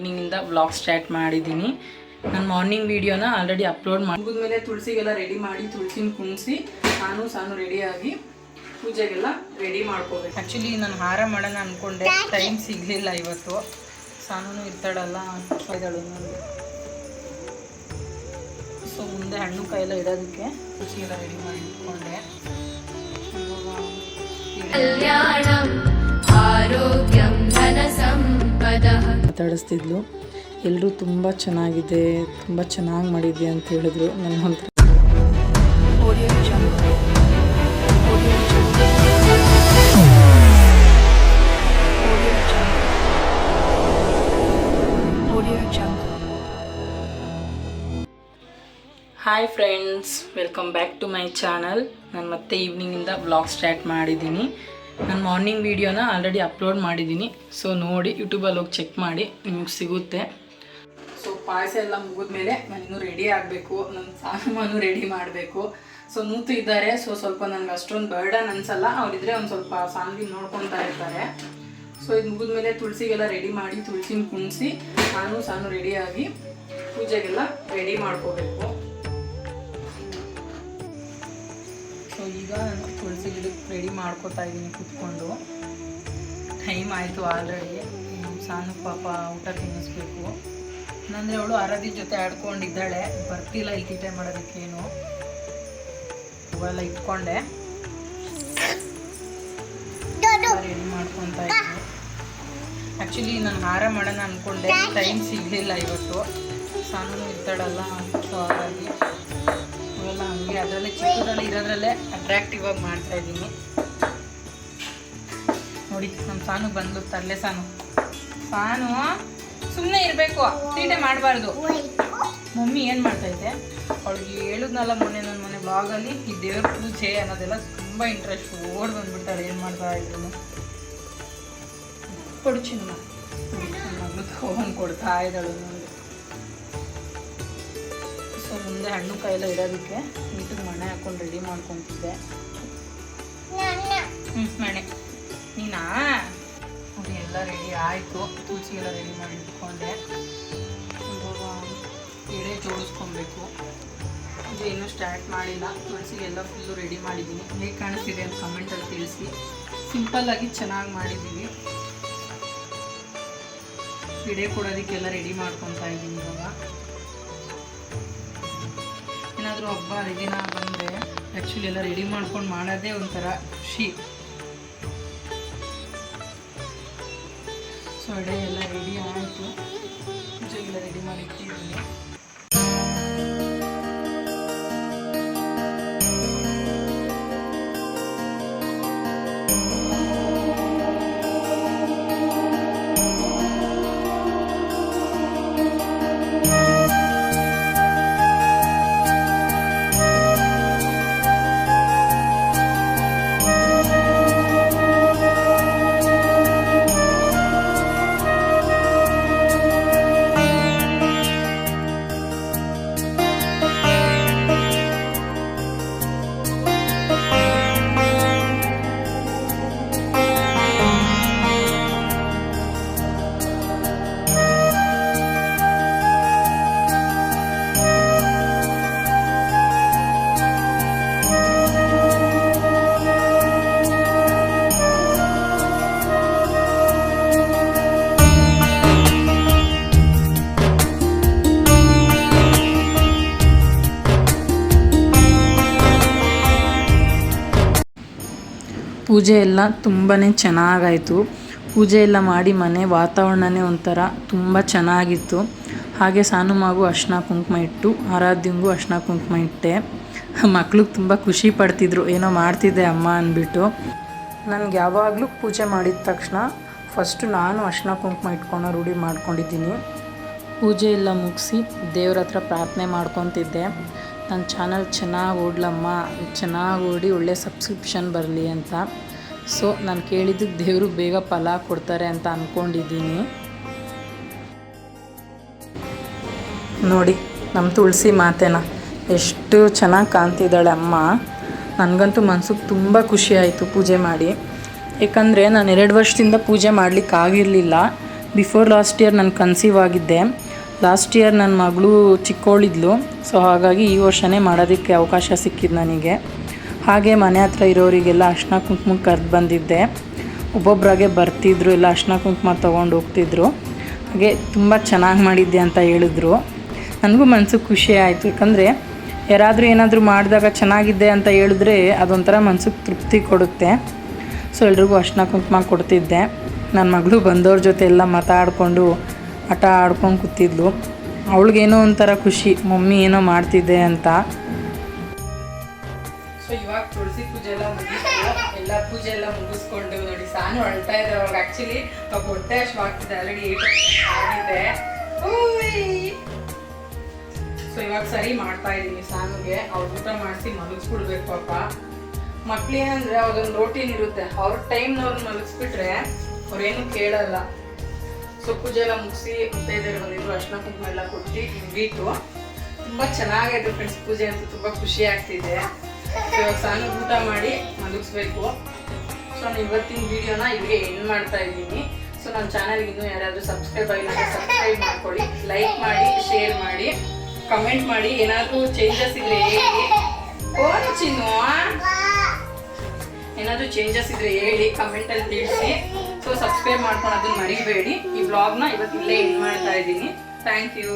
ಈವ್ನಿಂಗಿಂದ vlog start ಮಾಡಿದ್ದೀನಿ. ನಾನು morning ವೀಡಿಯೋನ ಆಲ್ರೆಡಿ ಅಪ್ಲೋಡ್ ಮಾಡಿದ್ಮೇಲೆ ತುಳಸಿಗೆಲ್ಲ ರೆಡಿ ಮಾಡಿ ತುಳಸಿನ ಕುಣಿಸಿ ಸಾನು ರೆಡಿಯಾಗಿ ಪೂಜೆಗೆಲ್ಲ ರೆಡಿ ಮಾಡ್ಕೋಬೇಕು. ಆ್ಯಕ್ಚುಲಿ ನಾನು ಹಾರ ಮಾಡೋಣ ಅಂದ್ಕೊಂಡೆ, ಟೈಮ್ ಸಿಗಲಿಲ್ಲ ಇವತ್ತು. ಸಾನು ಇರ್ತಾಳಲ್ಲ ಇದ್ದಾಳು ನನಗೆ. ಸೊ ಮುಂದೆ ಹಣ್ಣು ಕಾಯೆಲ್ಲ ಇಡೋದಕ್ಕೆ ತುಳಸಿಗೆಲ್ಲ ರೆಡಿ ಮಾಡಿ ಇಟ್ಕೊಂಡೆ. ಮಾತಾಡಿಸ್ತಿದ್ಲು. ಎಲ್ಲರೂ ತುಂಬ ಚೆನ್ನಾಗಿದೆ, ತುಂಬ ಚೆನ್ನಾಗಿ ಮಾಡಿದ್ದೆ ಅಂತ ಹೇಳಿದ್ರು. ನನ್ನ ಹತ್ರ hi friends, welcome back to my channel. ನಾನು ಮತ್ತೆ ಈವ್ನಿಂಗಿಂದ ವ್ಲಾಗ್ ಸ್ಟಾರ್ಟ್ ಮಾಡಿದ್ದೀನಿ. ನಾನು ಮಾರ್ನಿಂಗ್ ವೀಡಿಯೋನ ಆಲ್ರೆಡಿ ಅಪ್ಲೋಡ್ ಮಾಡಿದ್ದೀನಿ. ಸೊ ನೋಡಿ, ಯೂಟ್ಯೂಬಲ್ಲಿ ಹೋಗಿ ಚೆಕ್ ಮಾಡಿ, ನಿಮಗೆ ಸಿಗುತ್ತೆ. ಸೊ ಪಾಯಸ ಎಲ್ಲ ಮುಗಿದ್ಮೇಲೆ ನಾನಿನ್ನೂ ರೆಡಿ ಆಗಬೇಕು. ನನ್ನ ಸಾಮಾನು ರೆಡಿ ಮಾಡಬೇಕು. ಸೊ ನೂತು ಇದ್ದಾರೆ. ಸೊ ಸ್ವಲ್ಪ ನನಗೆ ಅಷ್ಟೊಂದು ಬರ್ಡನ್ ಅನಿಸಲ್ಲ. ಅವರಿದ್ರೆ ಒಂದು ಸ್ವಲ್ಪ ಸಾಂಗಿ ನೋಡ್ಕೊತಾ ಇರ್ತಾರೆ. ಸೊ ಇದು ಮುಗಿದ್ಮೇಲೆ ತುಳಸಿಗೆಲ್ಲ ರೆಡಿ ಮಾಡಿ ತುಳಸಿನ ಕುಣಿಸಿ ಸಾನು ರೆಡಿಯಾಗಿ ಪೂಜೆಗೆಲ್ಲ ರೆಡಿ ಮಾಡ್ಕೋಬೇಕು. ಸೊ ಈಗ ನಾನು ತುಳಸಿ ಗಿಡಕ್ಕೆ ರೆಡಿ ಮಾಡ್ಕೋತಾ ಇದ್ದೀನಿ ಕೂತ್ಕೊಂಡು. ಟೈಮ್ ಆಯಿತು ಆಲ್ರೆಡಿ. ಸಾನು ಪಾಪ ಊಟ ತಿನ್ನಿಸ್ಬೇಕು. ಅಂದರೆ ಅವಳು ಆರಾಧ್ಯ ಜೊತೆ ಆಡ್ಕೊಂಡಿದ್ದಾಳೆ, ಬರ್ತಿಲ್ಲ ಇಲ್ಲಿ ತೀಟೆ ಮಾಡೋದಕ್ಕೇನು. ಅವೆಲ್ಲ ಇಟ್ಕೊಂಡೆ ರೆಡಿ ಮಾಡ್ಕೊತಾ ಇದ್ದೀನಿ. ಆ್ಯಕ್ಚುಲಿ ನಾನು ಹಾರ ಮಾಡೋಣ ಅಂದ್ಕೊಂಡೆ, ಟೈಮ್ ಸಿಗಲಿಲ್ಲ ಇವತ್ತು. ಸಾನು ಇರ್ತಾಳಲ್ಲ, ಸೊ ಹಾಗಾಗಿ ಅವೆಲ್ಲ ಹಂಗೆ ಅದರಲ್ಲೇ ಚಿಕ್ಕದ್ರಲ್ಲಿ ಇರೋದ್ರಲ್ಲೇ ಅಟ್ರಾಕ್ಟಿವ್ ಆಗಿ ಮಾಡ್ತಾ ಇದ್ದೀನಿ. ನೋಡಿ, ನಮ್ಮ ಸಾನು ಬಂದು ತರಲೆ. ಸಾನು ಸುಮ್ಮನೆ ಇರಬೇಕು, ತೀಟೆ ಮಾಡಬಾರ್ದು. ಮಮ್ಮಿ ಏನು ಮಾಡ್ತೈತೆ? ಅವಳಿಗೆ ಹೇಳಿದ್ನಲ್ಲ ಮೊನ್ನೆ ನನ್ನ ಮನೆ ಬ್ಲಾಗಲ್ಲಿ, ಈ ದೇವ್ರ ಪೂಜೆ ಅನ್ನೋದೆಲ್ಲ ತುಂಬ ಇಂಟ್ರೆಸ್ಟ್. ಓಡ್ ಬಂದ್ಬಿಡ್ತಾಳೆ ಏನು ಮಾಡ್ತಾ ಇದ್ರು. ಕೊಡು ಚಿನ್ನ, ಮಗಳು ತಗೊಂಡು ಕೊಡ್ತಾ ಇದ್ದಾಳು ನೋಡಿ. ಸೊ ಮುಂದೆ ಹಣ್ಣು ಕಾಯೆಲ್ಲ ಇಡೋದಕ್ಕೆ ನೀಟಿಗೆ ಮಣೆ ಹಾಕ್ಕೊಂಡು ರೆಡಿ ಮಾಡ್ಕೊತಿದ್ದೆ. ಮಣೆ ನೀನಾ? ನೋಡಿ, ಎಲ್ಲ ರೆಡಿ ಆಯಿತು. ತುಳಸಿಗೆಲ್ಲ ರೆಡಿ ಮಾಡಿ ಇಟ್ಕೊಂಡೆ. ಎಡೆ ಜೋಡಿಸ್ಕೊಬೇಕು. ಇದು ಇನ್ನೂ ಸ್ಟಾರ್ಟ್ ಮಾಡಿಲ್ಲ. ತುಳಸಿಗೆಲ್ಲ ಫುಲ್ಲು ರೆಡಿ ಮಾಡಿದ್ದೀನಿ. ಹೇಗೆ ಕಾಣಿಸ್ತಿದೆ ಅಂತ ಕಮೆಂಟಲ್ಲಿ ತಿಳಿಸಿ. ಸಿಂಪಲ್ಲಾಗಿ ಚೆನ್ನಾಗಿ ಮಾಡಿದ್ದೀವಿ. ಎಡೆ ಕೊಡೋದಕ್ಕೆಲ್ಲ ರೆಡಿ ಮಾಡ್ಕೊತಾ ಇದ್ದೀನಿ. ಇವಾಗ ಏನಾದರೂ ಹಬ್ಬ ಹರಿದಿನ ಬಂದರೆ ಆ್ಯಕ್ಚುಲಿ ಎಲ್ಲ ರೆಡಿ ಮಾಡ್ಕೊಂಡು ಮಾಡೋದೇ ಒಂಥರ ಖುಷಿ. ಸೊ ಎಡೆ ಎಲ್ಲ ರೆಡಿ ಆಯಿತು. ಪೂಜೆಗೆಲ್ಲ ರೆಡಿ ಮಾಡಿ ಇಟ್ಟಿದ್ದೀನಿ. ಪೂಜೆ ಎಲ್ಲ ತುಂಬಾ ಚೆನ್ನಾಗಾಯಿತು. ಪೂಜೆ ಎಲ್ಲ ಮಾಡಿ ಮನೆ ವಾತಾವರಣನೇ ಒಂಥರ ತುಂಬ ಚೆನ್ನಾಗಿತ್ತು. ಹಾಗೆ ಸಾನು ಮಗು ಅರ್ಶಿನ ಕುಂಕುಮ ಇಟ್ಟು, ಆರಾಧ್ಯಂಗೂ ಅರ್ಶಿನ ಕುಂಕುಮ ಇಟ್ಟೆ. ಮಕ್ಳಿಗೆ ತುಂಬ ಖುಷಿ ಪಡ್ತಿದ್ರು, ಏನೋ ಮಾಡ್ತಿದ್ದೆ ಅಮ್ಮ ಅಂದ್ಬಿಟ್ಟು. ನನಗೆ ಯಾವಾಗಲೂ ಪೂಜೆ ಮಾಡಿದ ತಕ್ಷಣ ಫಸ್ಟು ನಾನು ಅರ್ಶಿನ ಕುಂಕುಮ ಇಟ್ಕೊಂಡು ರೂಢಿ ಮಾಡ್ಕೊಂಡಿದ್ದೀನಿ. ಪೂಜೆ ಎಲ್ಲ ಮುಗಿಸಿ ದೇವ್ರ ಹತ್ರ ಪ್ರಾರ್ಥನೆ ಮಾಡ್ಕೊತಿದ್ದೆ. ನನ್ನ ಚಾನಲ್ ಚೆನ್ನಾಗಿ ಓಡ್ಲಮ್ಮ, ಚೆನ್ನಾಗಿ ಓಡಿ ಒಳ್ಳೆ ಸಬ್ಸ್ಕ್ರಿಪ್ಷನ್ ಬರಲಿ ಅಂತ. ಸೊ ನಾನು ಕೇಳಿದ್ದಕ್ಕೆ ದೇವರು ಬೇಗ ಫಲ ಕೊಡ್ತಾರೆ ಅಂತ ಅಂದ್ಕೊಂಡಿದ್ದೀನಿ. ನೋಡಿ ನಮ್ಮ ತುಳಸಿ ಮಾತೆನ ಎಷ್ಟು ಚೆನ್ನಾಗಿ ಕಾಣ್ತಿದ್ದಾಳೆ ಅಮ್ಮ. ನನಗಂತೂ ಮನ್ಸಿಗೆ ತುಂಬ ಖುಷಿ ಆಯಿತು ಪೂಜೆ ಮಾಡಿ. ಏಕೆಂದರೆ ನಾನು 2 ವರ್ಷದಿಂದ ಪೂಜೆ ಮಾಡಲಿಕ್ಕಾಗಿರಲಿಲ್ಲ. ಬಿಫೋರ್ ಲಾಸ್ಟ್ ಇಯರ್ ನಾನು ಕನ್ಸೀವ್ ಆಗಿದ್ದೆ. ಲಾಸ್ಟ್ ಇಯರ್ ನನ್ನ ಮಗಳು ಚಿಕ್ಕವಳಿದ್ಲು. ಸೊ ಹಾಗಾಗಿ ಈ ವರ್ಷವೇ ಮಾಡೋದಕ್ಕೆ ಅವಕಾಶ ಸಿಕ್ಕಿದ್ದು ನನಗೆ. ಹಾಗೆ ಮನೆ ಹತ್ರ ಇರೋರಿಗೆಲ್ಲ ಅರ್ಶಿನ ಕುಂಕುಮ ಕರೆದು ಬಂದಿದ್ದೆ. ಒಬ್ಬೊಬ್ಬರಾಗೆ ಬರ್ತಿದ್ರು, ಎಲ್ಲ ಅರ್ಶಿನ ಕುಂಕುಮ ತೊಗೊಂಡು ಹೋಗ್ತಿದ್ರು. ಹಾಗೆ ತುಂಬ ಚೆನ್ನಾಗಿ ಮಾಡಿದ್ದೆ ಅಂತ ಹೇಳಿದ್ರು. ನನಗೂ ಮನಸ್ಸಿಗೆ ಖುಷಿ ಆಯಿತು. ಯಾಕಂದರೆ ಯಾರಾದರೂ ಏನಾದರೂ ಮಾಡಿದಾಗ ಚೆನ್ನಾಗಿದೆ ಅಂತ ಹೇಳಿದ್ರೆ ಅದೊಂಥರ ಮನ್ಸಿಗೆ ತೃಪ್ತಿ ಕೊಡುತ್ತೆ. ಸೊ ಎಲ್ರಿಗೂ ಅರ್ಶಿನ ಕುಂಕುಮ ಕೊಡ್ತಿದ್ದೆ. ನನ್ನ ಮಗಳು ಬಂದವ್ರ ಜೊತೆ ಎಲ್ಲ ಮಾತಾಡಿಕೊಂಡು ಆಟ ಆಡ್ಕೊಂಡು ಕೂತಿದ್ಲು. ಅವಳಿಗೇನೋ ಒಂಥರ ಖುಷಿ, ಮಮ್ಮಿ ಏನೋ ಮಾಡ್ತಿದ್ದೆ ಅಂತ. ಸೊ ಇವಾಗ ತುಳಸಿ ಪೂಜೆ ಎಲ್ಲ ಮುಗಿಸ್ತು. ಎಲ್ಲ ಪೂಜೆ ಎಲ್ಲ ಮುಗಿಸ್ಕೊಂಡು ನೋಡಿ ಸಾನು ಹೊಳ್ತಾ ಇದೆ. ಅವ್ರಿಗೆ ಆ್ಯಕ್ಚುಲಿ ಹೊಟ್ಟೆ ಅಷ್ಟು ಆಗ್ತಿದೆ, ಆಲ್ರೆಡಿ 8 ಆಗಿದೆ. ಸೊ ಇವಾಗ ಸರಿ ಮಾಡ್ತಾ ಇದ್ದೀನಿ ಸಾನುಗೆ. ಅವ್ರು ಊಟ ಮಾಡಿಸಿ ಮಲಗಿಸ್ಬಿಡ್ಬೇಕು ಪಾಪ. ಮಕ್ಳೇನಂದ್ರೆ ಅವ್ರೊಂದು ರೋಟೀನ್ ಇರುತ್ತೆ, ಅವ್ರ ಟೈಮ್ನವ್ರನ್ನ ಮಲಗಿಸ್ಬಿಟ್ರೆ ಅವ್ರೇನು ಕೇಳಲ್ಲ. ಸೊ ಪೂಜೆ ಎಲ್ಲ ಮುಗಿಸಿ ಮುತ್ತೈದೆಯರು ಬಂದಿದ್ರು, ಅರ್ಶಿನ ಕುಂಕುಮ ಎಲ್ಲ ಕೊಟ್ಟು ಮುಗೀತು. ತುಂಬ ಚೆನ್ನಾಗಿದೆ ಫ್ರೆಂಡ್ಸ್, ಪೂಜೆ ಅಂತೂ ತುಂಬ ಖುಷಿ ಆಗ್ತಿದೆ. ಸೊ ಇವಾಗ ಸಾನು ಊಟ ಮಾಡಿ ಮಲಗಿಸ್ಬೇಕು. ಸೊ ನಾನು ಇವತ್ತಿನ ವಿಡಿಯೋನ ಇಲ್ಲಿಗೆ ಎಂಡ್ ಮಾಡ್ತಾ ಇದ್ದೀನಿ. ಸೊ ನನ್ನ ಚಾನಲ್ಗೆ ಇನ್ನೂ ಯಾರಾದರೂ ಸಬ್ಸ್ಕ್ರೈಬ್ ಆಗಿಲ್ಲ ಅಂದರೆ ಸಬ್ಸ್ಕ್ರೈಬ್ ಮಾಡ್ಕೊಳ್ಳಿ, ಲೈಕ್ ಮಾಡಿ, ಶೇರ್ ಮಾಡಿ, ಕಮೆಂಟ್ ಮಾಡಿ. ಏನಾದರೂ ಚೇಂಜಸ್ ಇದ್ರೆ ಹೇಳಿ. ಏನಾದರೂ ಚೇಂಜಸ್ ಇದ್ರೆ ಹೇಳಿ, ಕಮೆಂಟಲ್ಲಿ ತಿಳಿಸಿ. ಸೊ ಸಬ್ಸ್ಕ್ರೈಬ್ ಮಾಡ್ಕೊಂಡು ಅದನ್ನು ಮರಿಬೇಡಿ. ಈ ವ್ಲಾಗ್ನ ಇವತ್ತು ಇಲ್ಲೇ ಎಂಡ್ ಮಾಡ್ತಾ ಇದ್ದೀನಿ. Thank you.